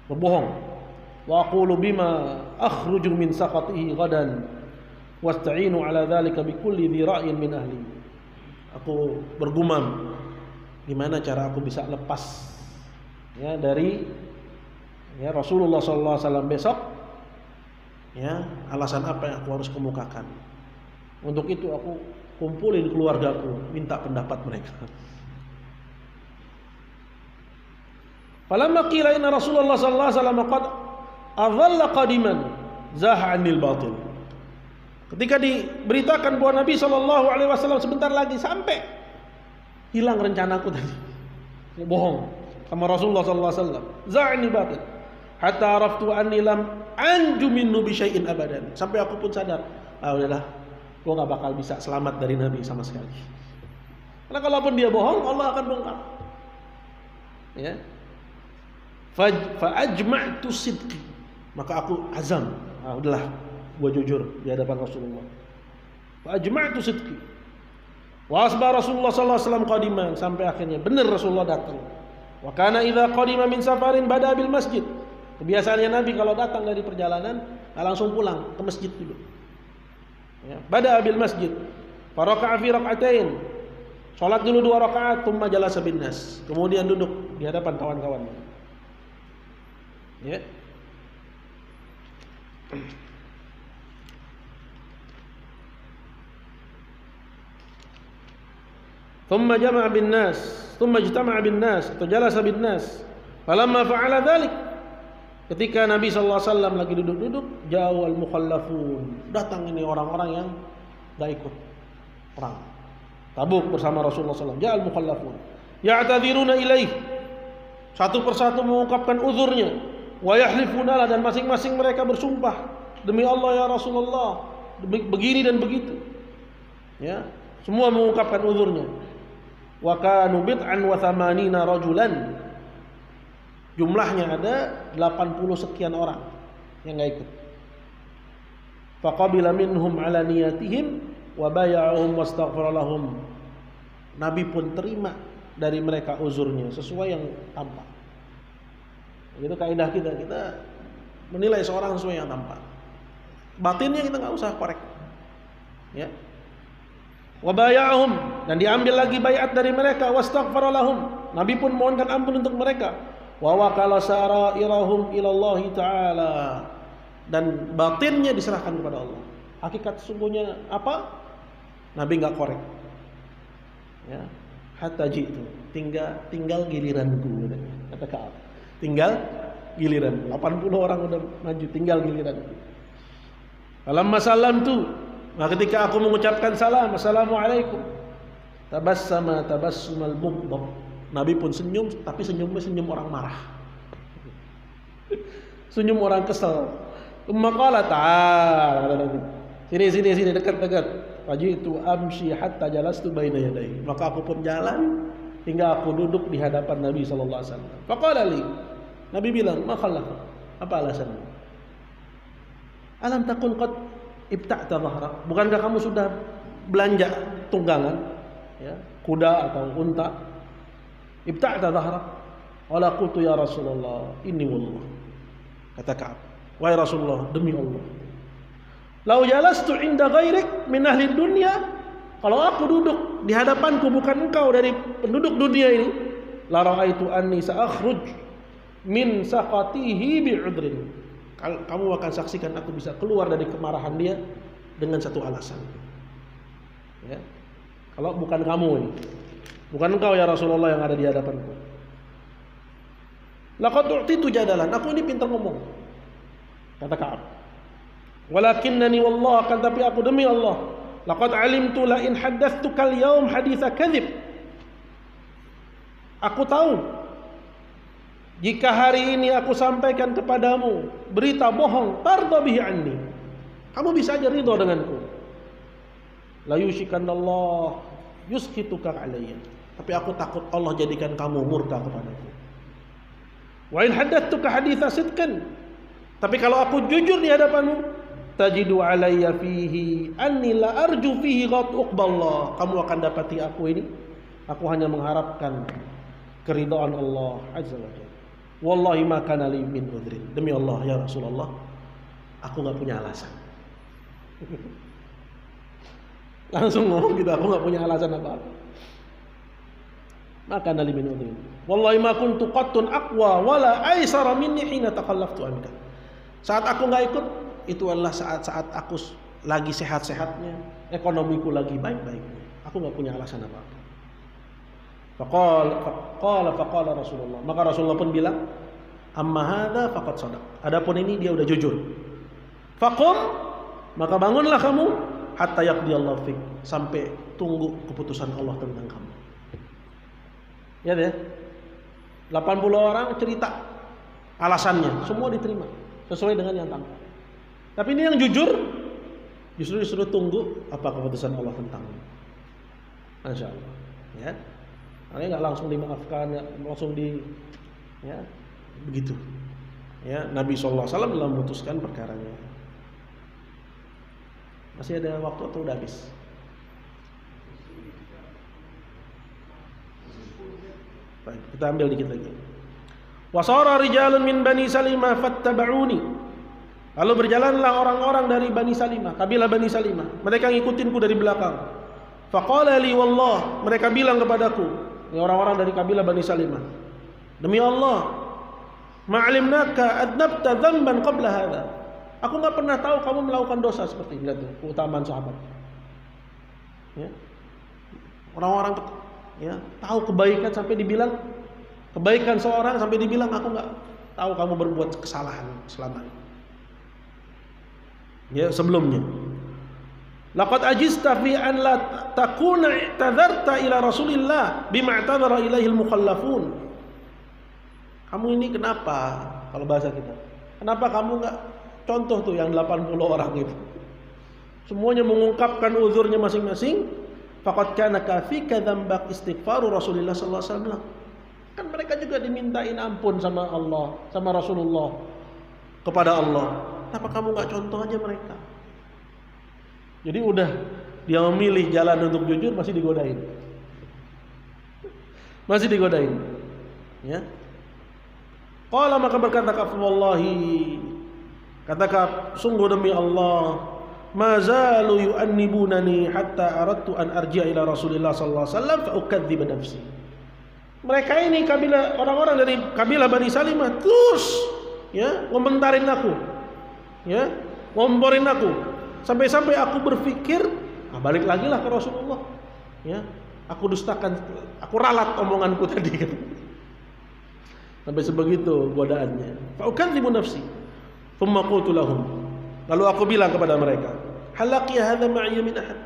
[SPEAKER 1] berbohong. Wa aqulu bima akhruju min saqatihi ghadan wasta'inu ala dzalika bikulli dhi ra'yin min ahli. Aku bergumam, gimana cara aku bisa lepas, ya, dari, ya, Rasulullah sallallahu alaihi wasallam besok, ya, alasan apa yang aku harus kemukakan. Untuk itu aku kumpulin keluargaku, minta pendapat mereka. Falamma qila inna Rasulullah sallallahu alaihi wasallam qad adhalla qadiman zaha 'anil batil. Ketika diberitakan bahwa Nabi sallallahu alaihi wasallam sebentar lagi sampai, hilang rencanaku tadi. Bohong sama Rasulullah sallallahu alaihi wasallam. Za'ani batil. Hatta araftu anni lam anju minhu bi syai'in abadan. Sampai aku pun sadar, udahlah, gua enggak bakal bisa selamat dari Nabi sama sekali. Karena kalaupun dia bohong, Allah akan bongkar. Ya. Fa ajma'tu sidqi. Maka aku azam, udahlah, gua jujur di hadapan Rasulullah. Fa ajma'tu sidqi. Wa asba Rasulullah sallallahu alaihi wasallam qadiman, sampai akhirnya benar Rasulullah datang. Wa kana idza qadima min safarin bada bil masjid. Kebiasaannya Nabi kalau datang dari perjalanan langsung pulang ke masjid dulu. Ya, bada bil masjid. Fa raka'a fi rak'atain. Salat dulu 2 rakaat, tsumma jalasa bin nas. Kemudian duduk di hadapan kawan-kawannya. Ya. Thumma jama'a bin nas, thumma ijtama'a bin nas, atau jalasa bin nas. Falamma fa'ala dzalik, ketika Nabi sallallahu alaihi wasallam lagi duduk-duduk, ja'al mukhallafun. Datang ini orang-orang yang enggak ikut perang Tabuk bersama Rasulullah sallallahu alaihi wasallam. Ja'al mukhallafun. Ya'tadziruna ilaih. Satu persatu mengungkapkan uzurnya. Wa yahlifuna, dan masing-masing mereka bersumpah, demi Allah ya Rasulullah, begini dan begitu. Ya, semua mengungkapkan uzurnya. Wa kanu bid'an wa thamanina rajulan. Jumlahnya ada 80 sekian orang yang enggak ikut. Faqabila minhum ala niyatihim wa bay'ahum wastaghfara lahum. Nabi pun terima dari mereka uzurnya sesuai yang tampak. Itu kaidah kita menilai seorang sesuai yang tampak. Batinnya kita nggak usah korek. Ya. Wa bay'ahum, dan diambil lagi bayat dari mereka, wastaghfara lahum. Nabi pun mohonkan ampun untuk mereka. Wa waqala sarairahum ila Allah taala, dan batinnya diserahkan kepada Allah. Hakikat sesungguhnya apa? Nabi nggak korek. Ya. Hatta jitu, tinggal giliranku, kata Ka'ab. Tinggal giliran. 80 orang udah maju, tinggal giliran. Falamma salamtu, ketika aku mengucapkan salam, assalamualaikum, tabassama tabassumal mughdab. Nabi pun senyum, tapi senyumnya senyum orang marah. Senyum orang kesel. Qala ta'ala. Sini dekat. Fajitu amshi hatta jalastu baina yadayhi. Maka aku pun jalan hingga aku duduk di hadapan Nabi sallallahu alaihi wasallam. Faqala li. Nabi bilang, "Ma khalaq?" Apa alasanmu? Alam takun qad ibta'ta dhahra. Bukankah kamu sudah belanja tunggangan, ya, kuda atau unta? Ibta'ta dhahra. Wala qultu ya Rasulullah, inni wallah. Kata Ka'ab, wahai Rasulullah, demi Allah. Lau jalastu inda ghairik min ahli dunya, kalau aku duduk di hadapanku bukan engkau dari penduduk dunia ini, la ra'aitu anni sa'akhruj min saqatihi bi'udrin. Kamu akan saksikan aku bisa keluar dari kemarahan dia dengan satu alasan. Ya. Kalau bukan kamu ini, bukan engkau ya Rasulullah yang ada di hadapanku. Laqad u'titu jadalan, aku ini pintar ngomong. Kata Ka'ab. Walakinnani wallah, akan tapi aku demi Allah, laqad alimtu la in haddathtuka al-yawm haditha kadhib. Aku tahu jika hari ini aku sampaikan kepadamu berita bohong, tarda bihi anni, kamu bisa aja ridha denganku. La yushikanallah yuskituka alayya, tapi aku takut Allah jadikan kamu murka kepadaku. Wa in haddathtuka haditha sidqan, tapi kalau aku jujur di hadapanmu, tajidu alayya fihi anni la arju fihi ghad uqballah, kamu akan dapati aku ini, aku hanya mengharapkan keridhaan Allah azza wa jalla. Wallahi ma kana li min udhrin, demi Allah ya Rasulullah, aku enggak punya alasan. Langsung ngomong gitu, aku enggak punya alasan apa-apa. Maka kana li min udhrin. Wallahi ma kuntu qattun aqwa wala aisara minni hina takhallaftu anka. Saat aku enggak ikut, itu adalah saat-saat aku lagi sehat-sehatnya, ekonomiku lagi baik-baiknya. Aku enggak punya alasan apa-apa. Faqala Rasulullah. Maka Rasulullah pun bilang, amma hadza faqad shadaq. Adapun ini dia udah jujur. Faqum, maka bangunlah kamu hatta yaqdi Allah fik, sampai tunggu keputusan Allah tentang kamu. Ya deh. 80 orang cerita alasannya, semua diterima sesuai dengan yang tampak. Tapi ini yang jujur justru disuruh tunggu apa keputusan Allah tentangmu. Masya Allah. Ya. Ini nggak langsung dimaafkan, langsung ya begitu. Ya, Nabi SAW telah memutuskan perkaranya. Masih ada waktu atau udah habis? Baik, kita ambil dikit lagi. Wasara rijalun min Bani Salimah fattaba'uni. Lalu berjalanlah orang-orang dari Bani Salimah, kabilah Bani Salimah. Mereka ngikutinku dari belakang. Faqala li wallah, mereka bilang kepadaku, ini orang-orang dari kabilah Bani Salimah, demi Allah, ma'alimnaka adnabta dzamban qabla hadha. Aku enggak pernah tahu kamu melakukan dosa seperti ini. Lihat tuh keutamaan sahabat. Ya. Orang-orang ya, tahu kebaikan sampai dibilang kebaikan seorang sampai dibilang aku enggak tahu kamu berbuat kesalahan selama ini. Ya, sebelumnya. Laqad ajizta fi an la takuna i'tadzarta ila Rasulillah bima i'tadzara ilaihi al-mukhallafun. Kamu ini kenapa, kalau bahasa kita, kenapa kamu enggak contoh tuh yang 80 orang itu? Semuanya mengungkapkan uzurnya masing-masing. Faqad kana kafika dzambak istighfaru Rasulillah sallallahu alaihi wasallam. Kan mereka juga dimintain ampun sama Allah, sama Rasulullah kepada Allah. Kenapa kamu enggak contoh aja mereka? Jadi udah dia memilih jalan untuk jujur, masih digodain. Masih digodain. Ya. Qala, maka berkata Ka'ab, wallahi, kata Ka'ab, sungguh demi Allah, ma zalu yu'annibunani hatta aradtu an arji'a ila Rasulillah sallallahu alaihi wasallam fa ukadziba nafsi. Mereka ini kabilah orang-orang dari kabilah Bani Salimah terus ya ngomentarin aku. Ya, ngomporin aku. Sampai-sampai aku berpikir, balik lagi lah ke Rasulullah. Ya, aku dustakan, aku ralat omonganku tadi kan. Sampai sebegitu godaannya. Fa ukadzibu nafsi. Tsumma qultu lahum. Lalu aku bilang kepada mereka, "Halaqi hadza ma'i min ahad?"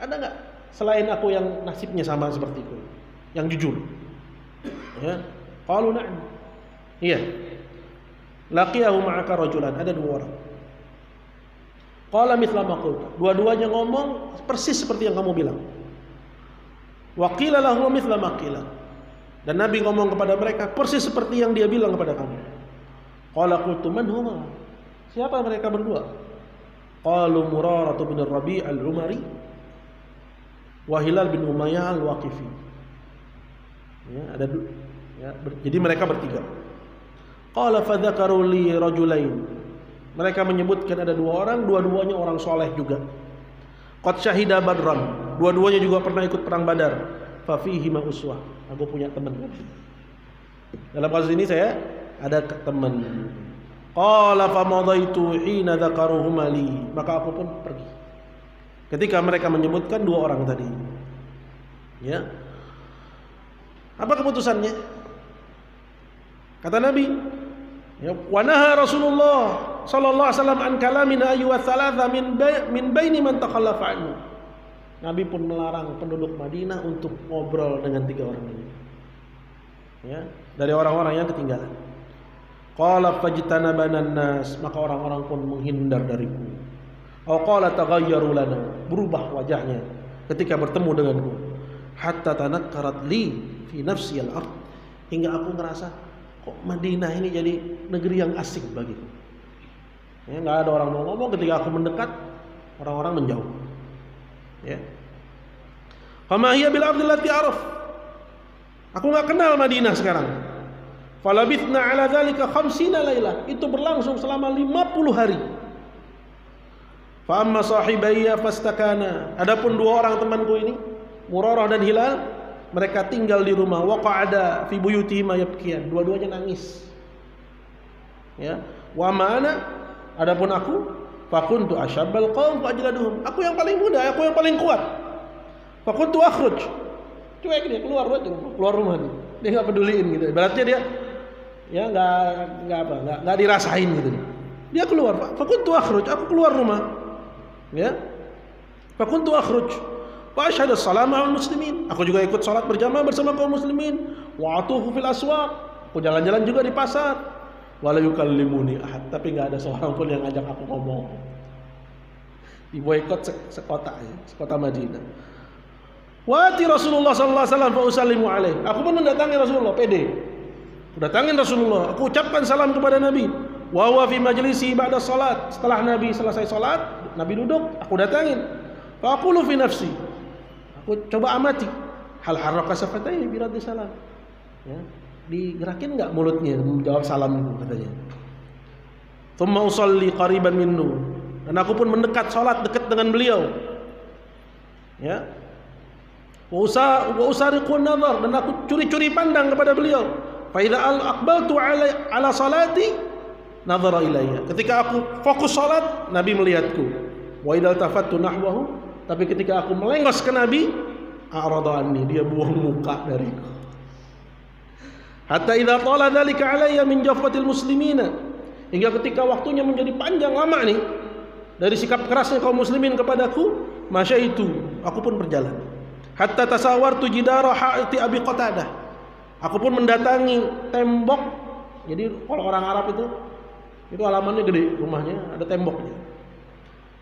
[SPEAKER 1] Ada enggak selain aku yang nasibnya sama sepertiku, yang jujur? Ya, qalu na'am. Iya. Laqiyahu ma'aka rajulan, ada dua orang. Qala mithla ma qulta. Dua-duanya ngomong persis seperti yang kamu bilang. Wa qila lahu mithla ma qila. Dan Nabi ngomong kepada mereka persis seperti yang dia bilang kepada kamu. Qala qultu man huma? Siapa mereka berdua? Qalu Murarah bin Rabi' al-Umari wa Hilal bin Umayyah al-Waqifi. Ya, jadi mereka bertiga. Qala fadzakaru li rajulain. Mereka menyebutkan ada dua orang, dua-duanya orang soleh juga. Qad syahida Badran. Dua-duanya juga pernah ikut perang Badar. Fa fihi ma uswah. Aku punya teman. Dalam kasus ini saya ada teman. Qala fa madaitu hina dzakaruhuma li. Maka aku pun pergi. Ketika mereka menyebutkan dua orang tadi. Ya. Apa keputusannya? Kata Nabi, ya, wa naha Rasulullah sallallahu alaihi wasallam an kalamin ayyuha thalatha min baini man takhallafa anhu. Nabi pun melarang penduduk Madinah untuk ngobrol dengan tiga orang ini. Ya, dari orang-orang yang ketinggalan. Qala fajtanabana nas, maka orang-orang pun menghindar dariku. Aw qala taghayyaru lana, berubah wajahnya ketika bertemu denganku. Hatta tanakkarat li fi nafsi al-ard, hingga aku merasa kok Madinah ini jadi negeri yang asing bagiku. Ya, nggak ada orang mau ngomong, ketika aku mendekat orang-orang menjauh. Ya. Fama hiya bil ardi allati araf. Aku nggak kenal Madinah sekarang. Falabithna ala dzalika 50 lailah. Itu berlangsung selama 50 hari. Fa amma sahibayya fastakana. Adapun dua orang temanku ini, Murarah dan Hilal, mereka tinggal di rumah. Waqa'ada fi buyutihim yabkiyan. Dua-duanya nangis. Ya. Wa ma'ana, adapun aku, fakuntu ashabbal qaum fajladuhum. Aku yang paling muda, aku yang paling kuat. Fakuntu akhruj. Cuek dia keluar rumah dia. Dia enggak peduliin gitu. Ibaratnya dia ya enggak dirasain gitu. Dia keluar. Fakuntu akhruj, aku keluar rumah. Ya. Fakuntu akhruj. Wa asyhadu as-salama 'alal muslimin. Aku juga ikut salat berjamaah bersama kaum muslimin. Wa atufu fil aswaq. Aku jalan-jalan juga di pasar. Wala yukallimuni ahad, tapi enggak ada seorang pun yang ngajak aku ngomong. Diboikot sekota Madinah. Wati Rasulullah sallallahu alaihi wasallam fa usallimu alaihi. Aku pun mendatangi Rasulullah, pede. Aku datangin Rasulullah, aku ucapkan salam kepada Nabi. Wa huwa fi majlisi ba'da salat. Setelah Nabi selesai salat, Nabi duduk, aku datangin. Fa aqulu fi nafsi. Aku coba amati. Hal haraka safatayhi bi raddi salam. Ya. Digerakin enggak mulutnya menjawab salam itu, katanya. Tsumma usalli qariban minnu. Dan aku pun mendekat salat dekat dengan beliau. Ya. Wa usariqun nazar, dan aku curi-curi pandang kepada beliau. Fa idza aqbaltu ala salati nazara ilayya. Ketika aku fokus salat, Nabi melihatku. Wa idza tafattu nahwahu, tapi ketika aku melengos ke Nabi, a'rada anni, dia buang muka dariku. Hatta idza tala dzalika alayya min jafwatil muslimina, hingga ketika waktunya menjadi panjang lama nih dari sikap kerasnya kaum muslimin kepadaku, masya itu aku pun berjalan. Hatta tasawartu jidara ha'iti Abi Qatadah. Aku pun mendatangi tembok. Jadi kalau orang Arab itu halamannya gede, rumahnya ada temboknya.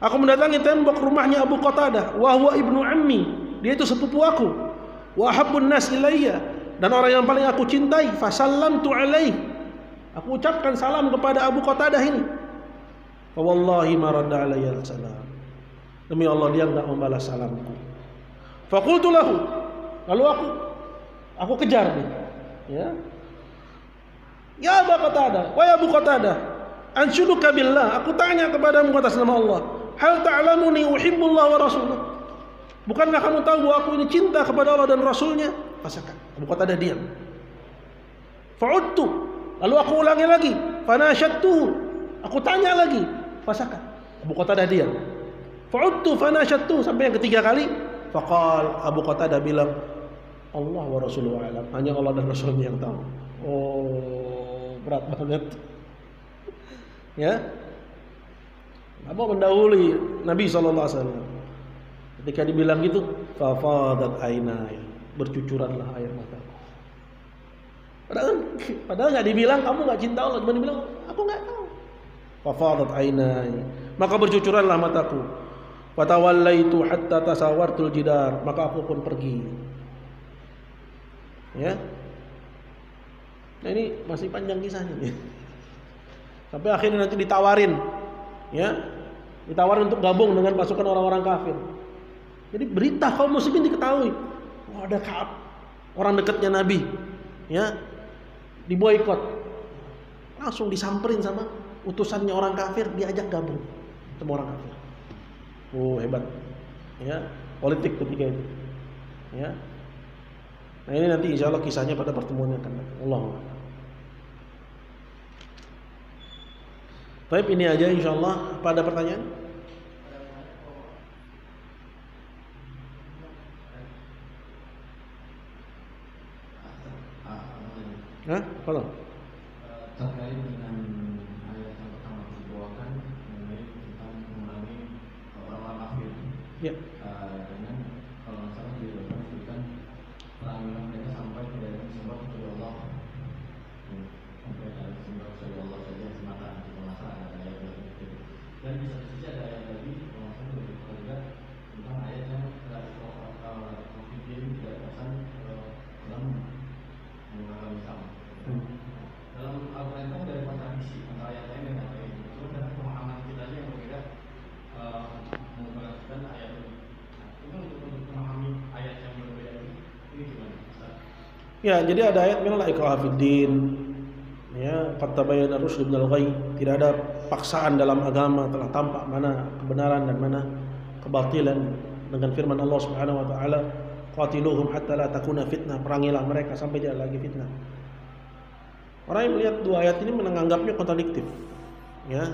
[SPEAKER 1] Aku mendatangi tembok rumahnya Abu Qatadah, wa huwa ibnu ammi. Dia itu sepupu aku. Wa habbun nas ilayya, dan orang yang paling aku cintai. Fasallamtu alaihi, aku ucapkan salam kepada Abu Qatadah ini. Fa wallahi ma radda alayya salam. Demi Allah, dia enggak membalas salamku. Faqultu lahu, lalu aku kejar dia. Ya Abu Qatadah, wahai Abu Qatadah, anshuduka billah, aku tanya kepadamu atas nama Allah. Hal ta'lamuni uhibbullah wa rasulah. Bukankah kamu tahu bahwa aku ini cinta kepada Allah dan Rasulnya? Fasakat. Abu Qatadah diam. Fa'udtu, lalu aku ulangi lagi. Fanashadtuhu, aku tanya lagi. Fasakat. Abu Qatadah diam. Fa'udtu fanashadtuhu, sampai yang ketiga kali. Faqal, Abu Qatadah bilang, Allah wa rasuluhu a'lam, hanya Allah dan Rasulnya yang tahu. Oh, berat banget. Ya, mau mendahului Nabi SAW. Ketika dibilang gitu, fafadat ainaya, bercucuranlah air mataku. Padahal nggak dibilang kamu nggak cinta Allah, cuma dibilang aku nggak tahu. Fafadat ainaya, maka bercucuranlah mataku. Fatawallaitu hatta tasawartul jidar, maka aku pun pergi. Ya. Nah ini masih panjang kisahnya nih. Sampai akhirnya nanti ditawarin, ya, ditawarin untuk gabung dengan pasukan orang-orang kafir. Jadi berita kaum muslimin diketahui, wah ada Ka'ab, orang dekatnya Nabi, ya, diboikot, langsung disamperin sama utusannya orang kafir, diajak gabung sama orang kafir. Oh hebat, ya, politik ketika itu, ya. Nah ini nanti insya Allah kisahnya pada pertemuan yang akan datang. Allah. Baik, ini aja insya Allah. Pada pertanyaan? Hah? Apa?
[SPEAKER 2] Terkait dengan ayat yang pertama dibawakan mengenai tentang mengurangi orang-orang kafir.
[SPEAKER 1] Ya.
[SPEAKER 2] Dengan kalau nggak salah disebutkan perangilan mereka sampai tidak ada sembah kecuali Allah, sampai ada sembah kecuali Allah saja semata. Kalau nggak salah ada ayat itu. Dan di satu sisi ada ayat lagi kalau nggak salah juga tentang ayat yang Al-Qur'an tidak pesan dalam menggunakan Islam. Dalam Al-Quran itu dari kontradiksi antara ayat lain dan ayat lain. Itu adalah pemahaman kita aja yang berbeda menggunakan ayat ini. Itu untuk memahami ayat yang berbeda ini gimana?
[SPEAKER 1] Ya, jadi ada ayat minal ikraha fid din. Ya, qad tabayyana ar-rusydu minal ghayy. Tidak ada paksaan dalam agama, telah tampak mana kebenaran dan mana kebatilan. Dengan firman Allah Subhanahu wa taala, qatiluhum hatta la takuna fitnah, perangilah mereka sampai tidak lagi fitnah. Orang yang melihat dua ayat ini menganggapnya kontradiktif, ya.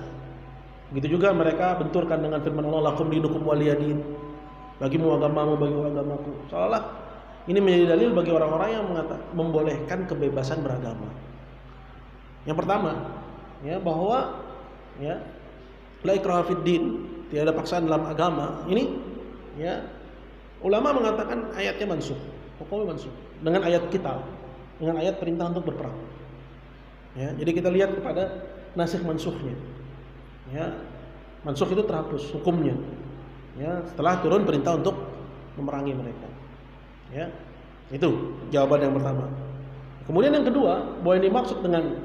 [SPEAKER 1] Begitu juga mereka benturkan dengan firman Allah, lakum dinukum waliyadin, bagimu agamamu, bagimu agamaku. Seolah ini menjadi dalil bagi orang-orang yang membolehkan kebebasan beragama. Yang pertama, ya, bahwa ya la ikraha fid din, tidak ada paksaan dalam agama. Ini, ya, ulama mengatakan ayatnya mansukh, hukumnya mansukh dengan ayat kita, dengan ayat perintah untuk berperang. Ya, jadi kita lihat kepada nasikh mansukhnya. Ya, mansukh itu terhapus hukumnya. Ya, setelah turun perintah untuk memerangi mereka. Ya, itu jawaban yang pertama. Kemudian yang kedua, bahwa ini maksud dengan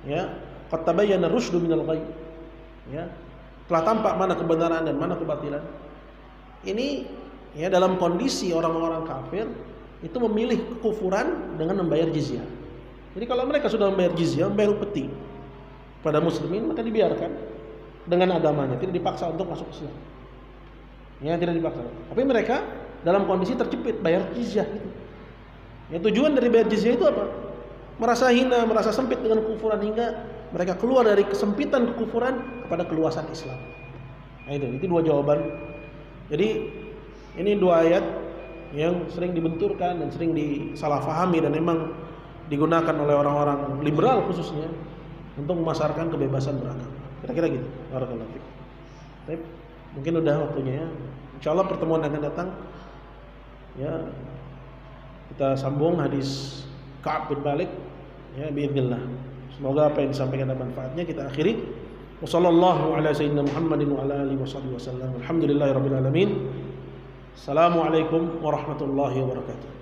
[SPEAKER 1] ya qad tabayyana ar-rusydu minal ghayy. Ya, telah tampak mana kebenaran dan mana kebatilan. Ini ya dalam kondisi orang-orang kafir itu memilih kekufuran dengan membayar jizyah. Jadi kalau mereka sudah membayar jizyah, membayar upeti pada muslimin, maka dibiarkan dengan agamanya, tidak dipaksa untuk masuk Islam. Ya, tidak dipaksa. Tapi mereka dalam kondisi terjepit bayar jizyah itu. Ya, tujuan dari bayar jizyah itu apa? Merasa hina, merasa sempit dengan kekufuran hingga mereka keluar dari kesempitan kekufuran kepada keluasan Islam. Nah, itu dua jawaban. Jadi ini dua ayat yang sering dibenturkan dan sering disalahfahami dan memang digunakan oleh orang-orang liberal khususnya untuk memasarkan kebebasan beragama. Kira-kira gitu. Barakallahu fiik. Baik, mungkin udah waktunya ya. Insyaallah pertemuan akan datang ya kita sambung hadis Ka'ab bin Malik ya biidznillah. Semoga apa yang disampaikan ada manfaatnya. Kita akhiri. Wassallallahu ala sayyidina Muhammadin wa ala alihi wasallam. Alhamdulillahirabbil alamin. Assalamualaikum warahmatullahi wabarakatuh.